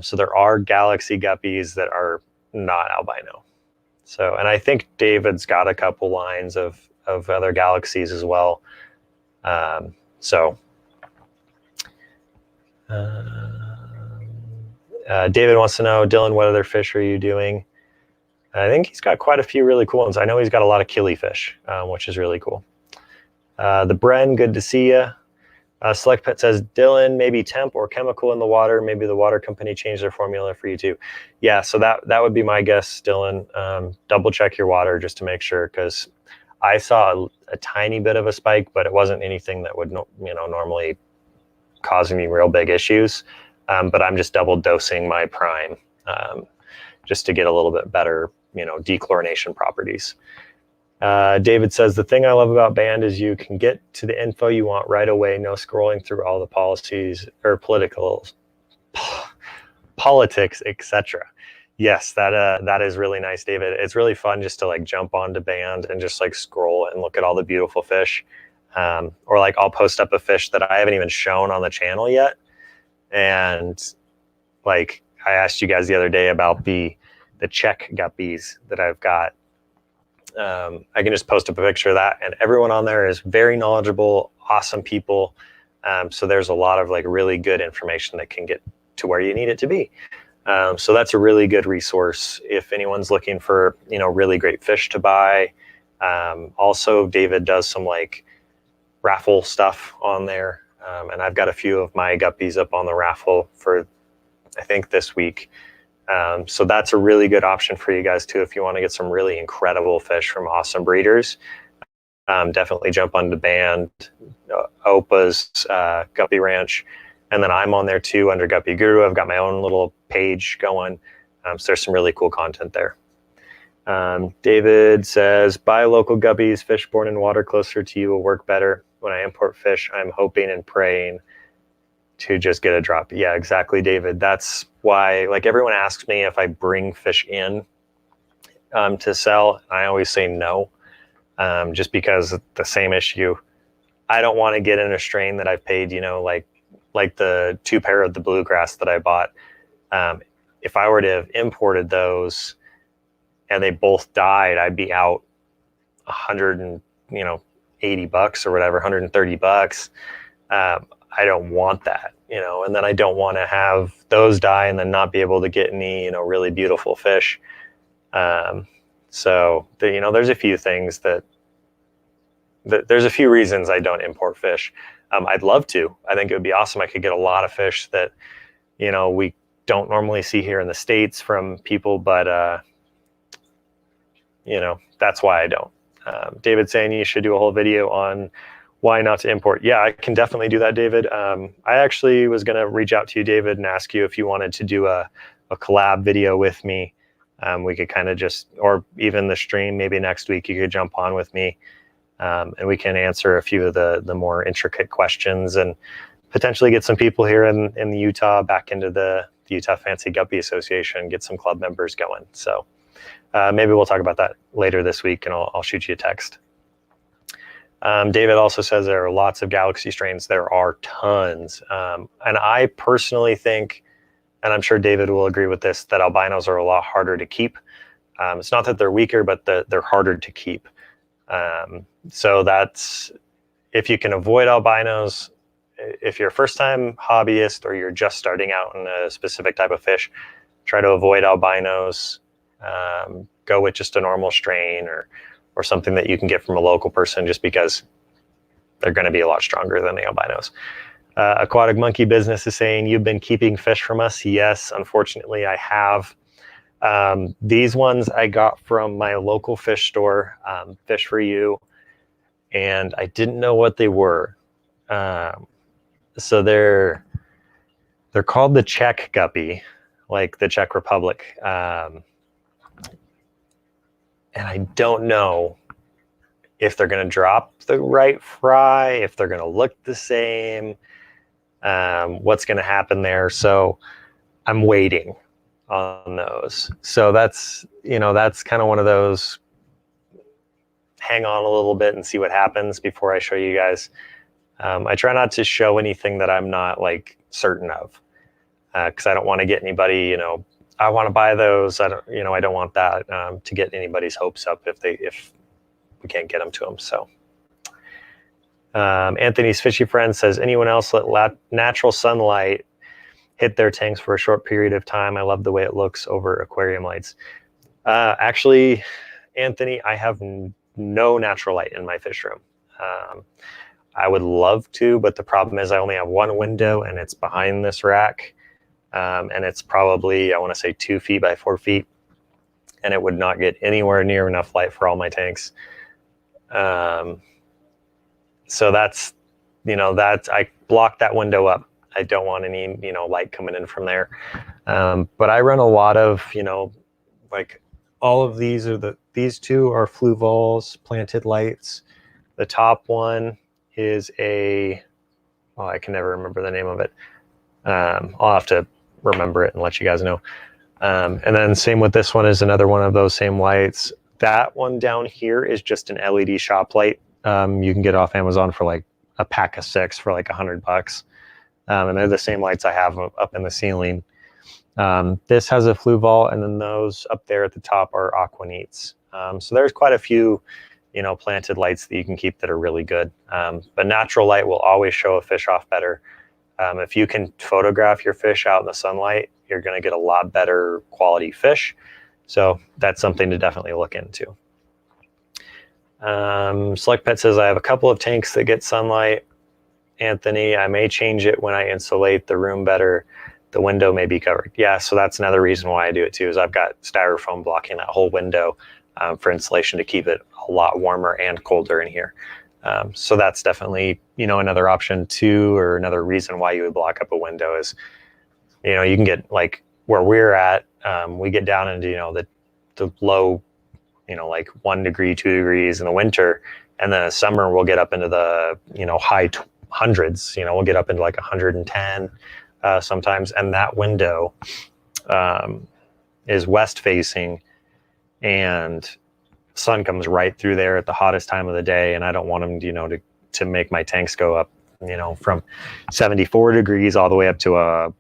So there are galaxy guppies that are not albino. So, and I think David's got a couple lines of other galaxies as well. David wants to know, Dylan, what other fish are you doing? I think he's got quite a few really cool ones. I know he's got a lot of killifish, which is really cool. The Bren, good to see you. Select Pet says, Dylan, maybe temp or chemical in the water. Maybe the water company changed their formula for you too. Yeah, so that would be my guess, Dylan. Double check your water just to make sure, because I saw a tiny bit of a spike, but it wasn't anything that would normally cause me real big issues. But I'm just double dosing my prime just to get a little bit better, dechlorination properties. David says, the thing I love about Band is you can get to the info you want right away, no scrolling through all the policies or politics, etc. Yes, that is really nice, David. It's really fun just to like jump onto Band and just like scroll and look at all the beautiful fish. Or like I'll post up a fish that I haven't even shown on the channel yet. And like I asked you guys the other day about the Czech guppies that I've got. I can just post up a picture of that, and everyone on there is very knowledgeable, awesome people. So there's a lot of like really good information that can get to where you need it to be. So that's a really good resource if anyone's looking for, really great fish to buy. Also, David does some like raffle stuff on there. And I've got a few of my guppies up on the raffle for, I think, this week. So that's a really good option for you guys too if you want to get some really incredible fish from awesome breeders. Definitely jump on the Band, Opa's Guppy Ranch, and then I'm on there too under Guppy Guru. I've got my own little page going, so there's some really cool content there. David says, buy local guppies. Fish born in water closer to you will work better. When I import fish, I'm hoping and praying to just get a drop. Yeah, exactly, David. That's why, like, everyone asks me if I bring fish in to sell. I always say no, just because the same issue. I don't want to get in a strain that I've paid, like the 2 pair of the bluegrass that I bought. If I were to have imported those and they both died, I'd be out $180 or whatever, $130. I don't want that, and then I don't want to have those die and then not be able to get any, really beautiful fish. So there's a few things there's a few reasons I don't import fish. I'd love to. I think it would be awesome. I could get a lot of fish that, we don't normally see here in the States from people, but, that's why I don't. David saying you should do a whole video on why not to import. Yeah, I can definitely do that, David. I actually was going to reach out to you, David, and ask you if you wanted to do a collab video with me. We could kind of or even the stream, maybe next week you could jump on with me, and we can answer a few of the more intricate questions and potentially get some people here in the Utah back into the Utah Fancy Guppy Association, get some club members going. So maybe we'll talk about that later this week, and I'll shoot you a text. David also says there are lots of galaxy strains. There are tons. And I personally think, and I'm sure David will agree with this, that albinos are a lot harder to keep. It's not that they're weaker, but they're harder to keep. So that's, if you can avoid albinos, if you're a first-time hobbyist or you're just starting out in a specific type of fish, try to avoid albinos. Go with just a normal strain or something that you can get from a local person, just because they're going to be a lot stronger than the albinos. Aquatic Monkey Business is saying, you've been keeping fish from us. Yes, unfortunately I have. These ones I got from my local fish store, Fish for You, and I didn't know what they were. So they're called the Czech guppy, like the Czech Republic. And I don't know if they're going to drop the right fry, if they're going to look the same, what's going to happen there. So I'm waiting on those. So that's, that's kind of one of those, hang on a little bit and see what happens before I show you guys. I try not to show anything that I'm not like certain of, because I don't want to get anybody, I want to buy those. I don't want that to get anybody's hopes up if we can't get them to them. So Anthony's fishy friend says, anyone else let natural sunlight hit their tanks for a short period of time? I love the way it looks over aquarium lights. Actually, Anthony, I have no natural light in my fish room. I would love to, but the problem is I only have one window and it's behind this rack. And it's probably, I want to say 2 feet by 4 feet, and it would not get anywhere near enough light for all my tanks. So that's, I blocked that window up. I don't want any, light coming in from there. But I run a lot of, like all of these these two are Fluval's planted lights. The top one is I can never remember the name of it. I'll have to remember it and let you guys know. And then same with this one is another one of those same lights. That one down here is just an LED shop light. You can get off Amazon for like a pack of 6 for like $100. And they're the same lights I have up in the ceiling. This has a Fluval, and then those up there at the top are aquanites. So there's quite a few, planted lights that you can keep that are really good. But natural light will always show a fish off better. If you can photograph your fish out in the sunlight, you're going to get a lot better quality fish. So that's something to definitely look into. Select Pet says, I have a couple of tanks that get sunlight. Anthony, I may change it when I insulate the room better. The window may be covered. Yeah, so that's another reason why I do it too, is I've got styrofoam blocking that whole window for insulation to keep it a lot warmer and colder in here. So that's definitely, another option too, or another reason why you would block up a window is, you can get like where we're at, we get down into, the low, like 1 degree, 2 degrees in the winter. And then in the summer we'll get up into the, high hundreds, we'll get up into like 110 sometimes. And that window is west facing, and sun comes right through there at the hottest time of the day, and I don't want them, to make my tanks go up, from 74 degrees all the way up to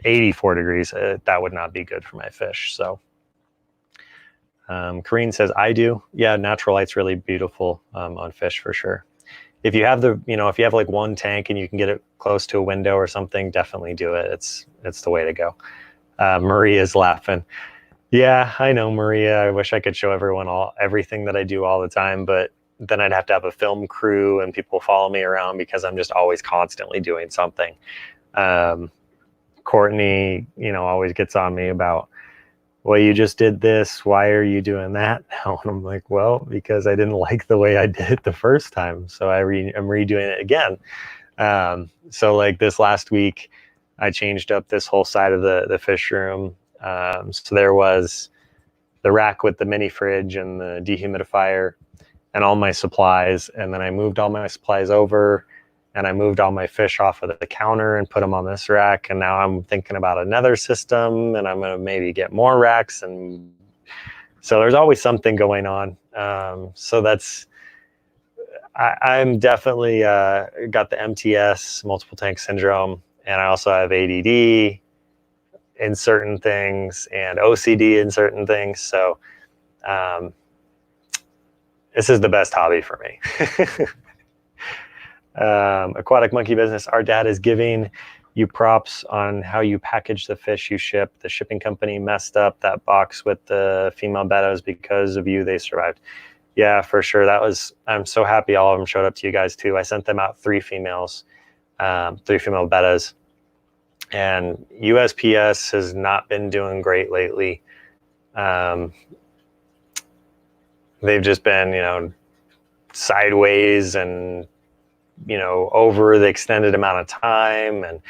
84 degrees. That would not be good for my fish. So Kareen says, I do. Yeah, natural light's really beautiful on fish for sure. If you have if you have like one tank and you can get it close to a window or something, definitely do it. It's the way to go. Maria's laughing. Yeah, I know, Maria. I wish I could show everyone everything that I do all the time, but then I'd have to have a film crew and people follow me around because I'm just always constantly doing something. Courtney, always gets on me about, well, you just did this. Why are you doing that now? And I'm like, well, because I didn't like the way I did it the first time. So I'm redoing it again. So like this last week, I changed up this whole side of the fish room. So there was the rack with the mini fridge and the dehumidifier and all my supplies. And then I moved all my supplies over, and I moved all my fish off of the counter and put them on this rack. And now I'm thinking about another system, and I'm going to maybe get more racks. And so there's always something going on. So I'm definitely got the MTS, multiple tank syndrome, and I also have ADD in certain things and OCD in certain things. So this is the best hobby for me. Aquatic Monkey Business, our dad is giving you props on how you package the fish you ship. The shipping company messed up that box with the female bettas. Because of you, they survived. Yeah, for sure. I'm so happy all of them showed up to you guys too. I sent them out 3 females, 3 female bettas. And USPS has not been doing great lately. They've just been, sideways and, over the extended amount of time. And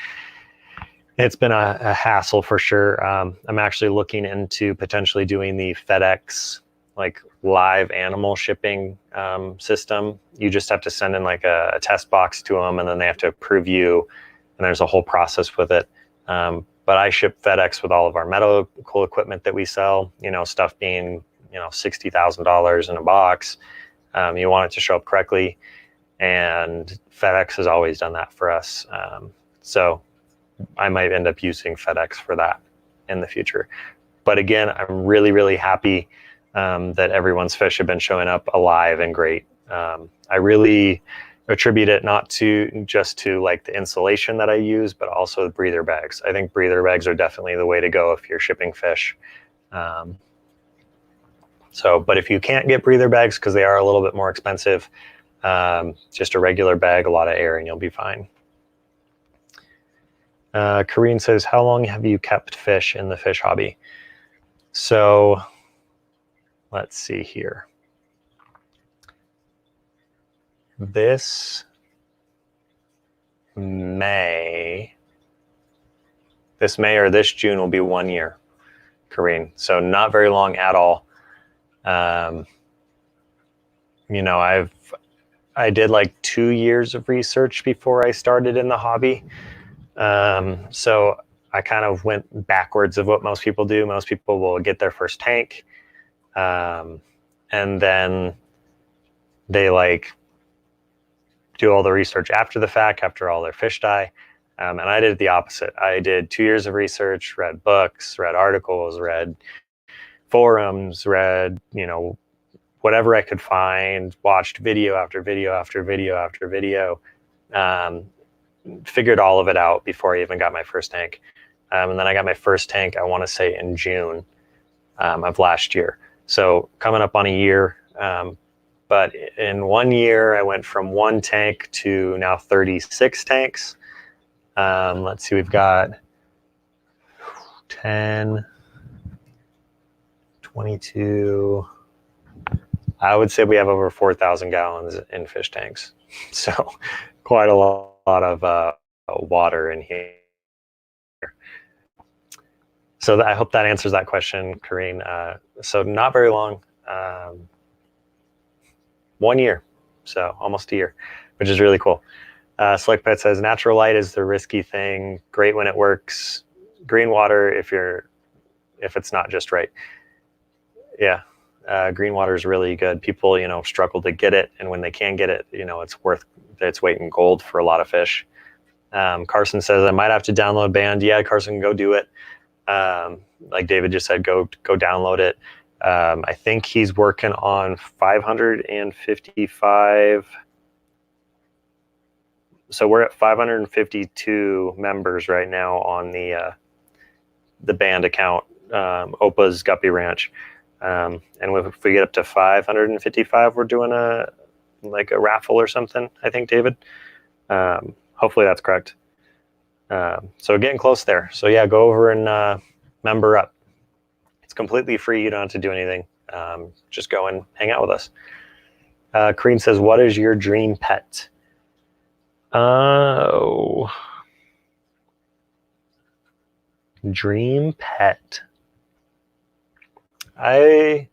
it's been a hassle for sure. I'm actually looking into potentially doing the FedEx, like live animal shipping system. You just have to send in like a test box to them, and then they have to approve you. And there's a whole process with it. But I ship FedEx with all of our medical equipment that we sell, stuff being, $60,000 in a box. You want it to show up correctly. And FedEx has always done that for us. So I might end up using FedEx for that in the future. But again, I'm really, really happy that everyone's fish have been showing up alive and great. I really attribute it not just to like the insulation that I use, but also the breather bags. I think breather bags are definitely the way to go if you're shipping fish. But if you can't get breather bags because they are a little bit more expensive, just a regular bag, a lot of air, and you'll be fine. Kareen says, how long have you kept fish in the fish hobby? So let's see here. This May or this June will be 1 year, Kareen. So not very long at all. I did like 2 years of research before I started in the hobby. So I kind of went backwards of what most people do. Most people will get their first tank, and then they like do all the research after the fact, after all their fish die. And I did the opposite. I did 2 years of research, read books, read articles, read forums, read, whatever I could find, watched video after video after video after video, figured all of it out before I even got my first tank. And then I got my first tank, I want to say in June of last year. So coming up on a year. But in 1 year, I went from 1 tank to now 36 tanks. Let's see, we've got 10, 22. I would say we have over 4,000 gallons in fish tanks. So quite a lot of water in here. So I hope that answers that question, Kareen. So not very long. 1 year, so almost a year, which is really cool. Select Pet says natural light is the risky thing. Great when it works. Green water if it's not just right. Yeah, green water is really good. People struggle to get it, and when they can get it, it's worth its weight in gold for a lot of fish. Carson says I might have to download Band. Yeah, Carson, go do it. Like David just said, go download it. I think he's working on 555. So we're at 552 members right now on the Band account, Opa's Guppy Ranch. And if we get up to 555, we're doing a raffle or something, I think, David. Hopefully that's correct. So getting close there. So yeah, go over and member up. It's completely free. You don't have to do anything. Just go and hang out with us. Kareen says, what is your dream pet? Oh, dream pet. I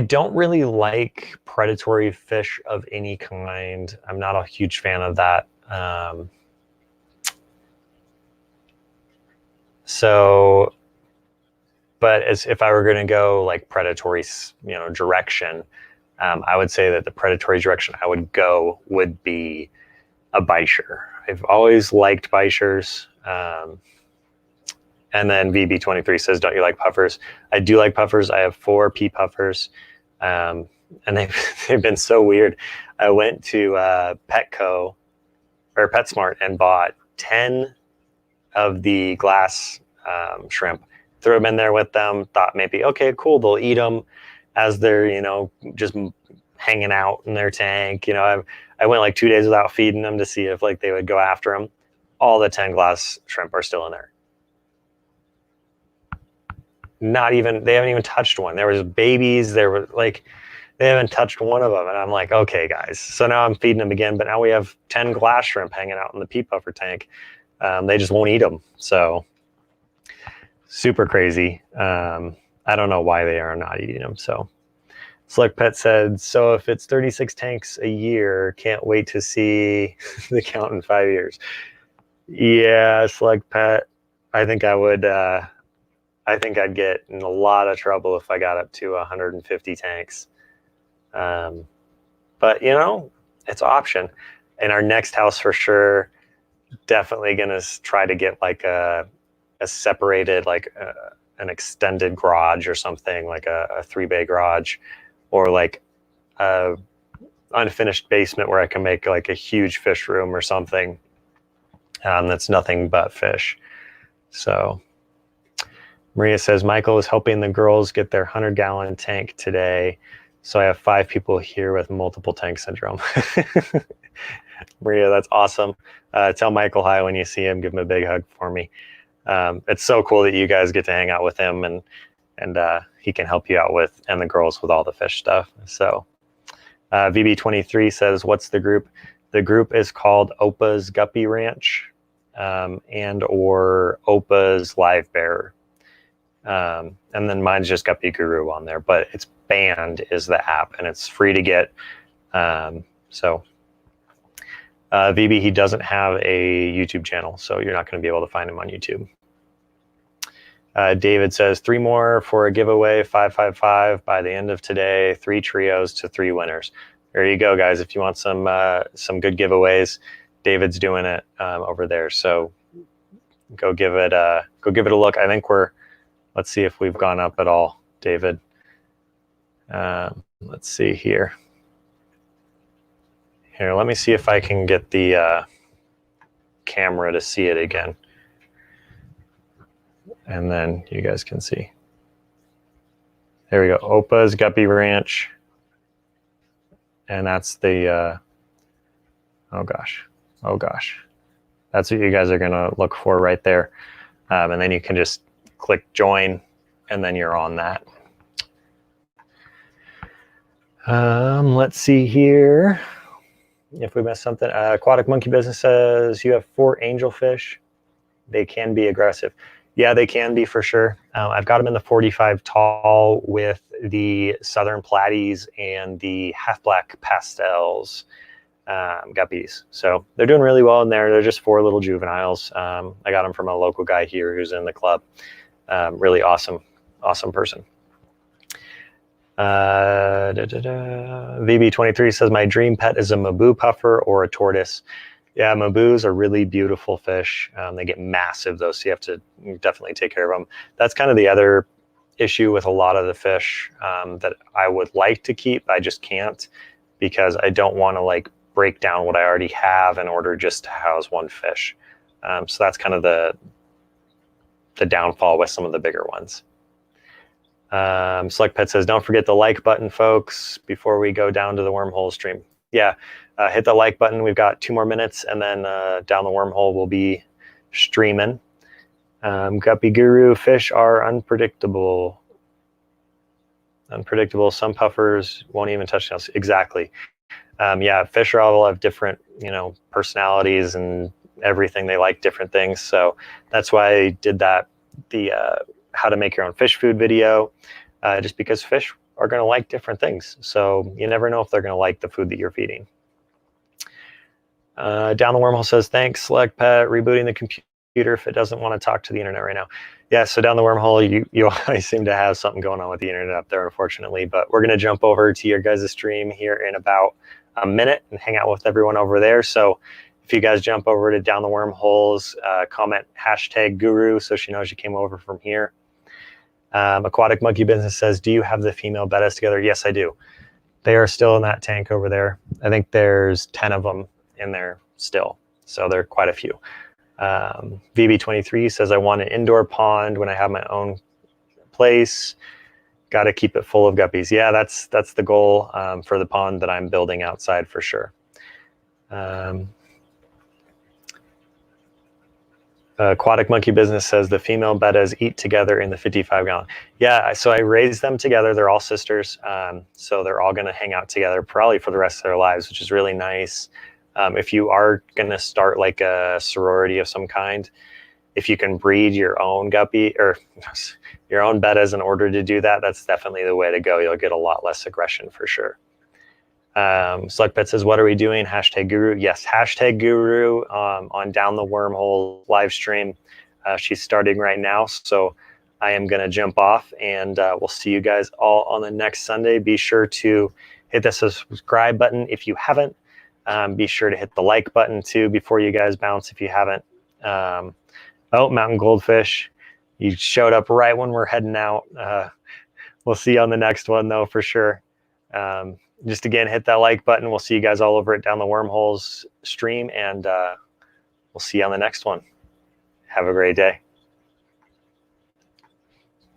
don't really like predatory fish of any kind. I'm not a huge fan of that. But if I were going to go like predatory, direction, I would say that the predatory direction I would go would be a bisher. I've always liked bishers. And then VB23 says, don't you like puffers? I do like puffers. I have 4 pea puffers. And they've been so weird. I went to Petco or PetSmart and bought 10 of the glass shrimp. Threw them in there with them. Thought maybe, okay, cool. They'll eat them as they're, just hanging out in their tank. I went like 2 days without feeding them to see if they would go after them. All the 10 glass shrimp are still in there. they haven't even touched one. There was babies, there were like, they haven't touched one of them. And I'm like, okay, guys. So now I'm feeding them again, but now we have 10 glass shrimp hanging out in the pea puffer tank. They just won't eat them. So super crazy. I don't know why they are not eating them. So Select Pet said, so if it's 36 tanks a year, can't wait to see the count in 5 years. Yeah, Select Pet, I think I would, I think I'd get in a lot of trouble if I got up to 150 tanks. But you know, it's an option. In our next house for sure, definitely gonna try to get like a separated, like an extended garage or something, like a 3-bay garage, or like a unfinished basement where I can make like a huge fish room or something that's nothing but fish. So Maria says, Michael is helping the girls get their 100-gallon tank today. So I have 5 people here with multiple tank syndrome. Maria, that's awesome. Tell Michael hi when you see him. Give him a big hug for me. It's so cool that you guys get to hang out with him, and he can help you out with, and the girls with all the fish stuff. So VB23 says, what's the group? The group is called Opa's Guppy Ranch and or Opa's Live Bear. And then mine's just Guppy Guru on there, but it's Band is the app, and it's free to get. So VB, he doesn't have a YouTube channel, so you're not going to be able to find him on YouTube. David says 3 more for a giveaway, 555 by the end of today, 3 trios to 3 winners. There you go, guys. If you want some good giveaways, David's doing it over there. So go give it a look. I think let's see if we've gone up at all, David. Let's see here. Here, let me see if I can get the camera to see it again. And then you guys can see. There we go, Opa's Guppy Ranch. And that's the, oh gosh. That's what you guys are gonna look for right there. And then you can just click join, and then you're on that. Let's see here. If we missed something, Aquatic Monkey Business says you have 4 angelfish. They can be aggressive. Yeah, they can be for sure. I've got them in the 45 tall with the Southern Platies and the half black pastels guppies. So they're doing really well in there. They're just 4 little juveniles. I got them from a local guy here who's in the club. Really awesome person. VB23 says my dream pet is a Mabu puffer or a tortoise. Yeah, Mabus are really beautiful fish. They get massive though, so you have to definitely take care of them. That's kind of the other issue with a lot of the fish that I would like to keep. I just can't, because I don't want to like break down what I already have in order just to house one fish. So that's kind of the downfall with some of the bigger ones. Select Pet says, don't forget the like button, folks, before we go down to the wormhole stream. Yeah, hit the like button. We've got 2 more minutes, and then down the wormhole we'll be streaming. Guppy Guru, fish are unpredictable. Some puffers won't even touch nails. Exactly. Yeah, fish are all have different, personalities and everything. They like different things. So that's why I did that, the how to make your own fish food video, just because fish are going to like different things. So you never know if they're going to like the food that you're feeding. Down the wormhole says, thanks, Select Pet, rebooting the computer if it doesn't want to talk to the internet right now. Yeah, so down the wormhole, you always seem to have something going on with the internet up there, unfortunately. But we're going to jump over to your guys' stream here in about a minute and hang out with everyone over there. So if you guys jump over to Down the Wormholes, comment #guru so she knows you came over from here. Aquatic Monkey Business says, do you have the female bettas together? Yes, I do. They are still in that tank over there. I think there's 10 of them in there still. So there are quite a few. VB23 says, I want an indoor pond when I have my own place. Got to keep it full of guppies. Yeah, that's the goal for the pond that I'm building outside for sure. Aquatic Monkey Business says the female bettas eat together in the 55-gallon. Yeah, so I raised them together. They're all sisters, so they're all going to hang out together probably for the rest of their lives, which is really nice. If you are going to start like a sorority of some kind, if you can breed your own guppy or your own bettas in order to do that, that's definitely the way to go. You'll get a lot less aggression for sure. Slugpet says, what are we doing? Hashtag Guru. Yes, hashtag Guru on Down the Wormhole live stream. She's starting right now, so I am going to jump off, and we'll see you guys all on the next Sunday. Be sure to hit the subscribe button if you haven't. Be sure to hit the like button too before you guys bounce if you haven't. Oh, Mountain Goldfish, you showed up right when we're heading out. We'll see you on the next one, though, for sure. Just again, hit that like button. We'll see you guys all over at Down the Wormholes stream, and we'll see you on the next one. Have a great day.